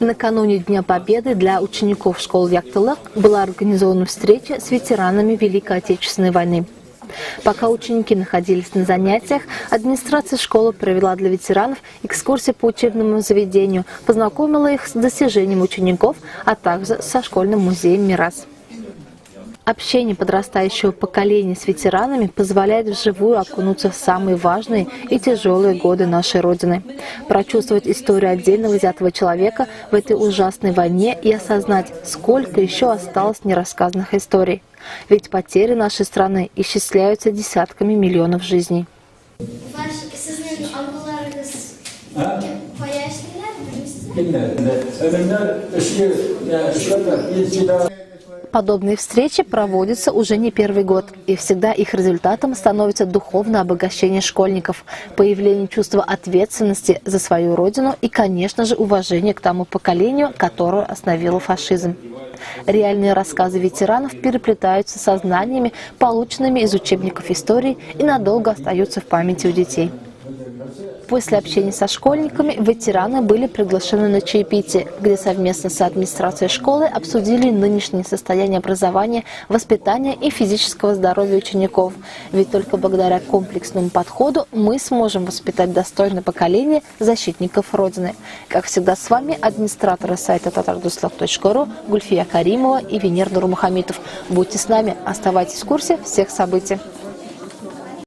Накануне Дня Победы для учеников школ Яктылык была организована встреча с ветеранами Великой Отечественной войны. Пока ученики находились на занятиях, администрация школы провела для ветеранов экскурсию по учебному заведению, познакомила их с достижением учеников, а также со школьным музеем «Мирас». Общение подрастающего поколения с ветеранами позволяет вживую окунуться в самые важные и тяжелые годы нашей Родины, прочувствовать историю отдельного взятого человека в этой ужасной войне и осознать, сколько еще осталось нерассказанных историй. Ведь потери нашей страны исчисляются десятками миллионов жизней. Подобные встречи проводятся уже не первый год, и всегда их результатом становится духовное обогащение школьников, появление чувства ответственности за свою родину и, конечно же, уважение к тому поколению, которое остановило фашизм. Реальные рассказы ветеранов переплетаются со знаниями, полученными из учебников истории, и надолго остаются в памяти у детей. После общения со школьниками ветераны были приглашены на чаепитие, где совместно с администрацией школы обсудили нынешнее состояние образования, воспитания и физического здоровья учеников. Ведь только благодаря комплексному подходу мы сможем воспитать достойное поколение защитников Родины. Как всегда, с вами администраторы сайта tatarduslak.ru Гульфия Каримова и Венер Нурмухамитов. Будьте с нами, оставайтесь в курсе всех событий.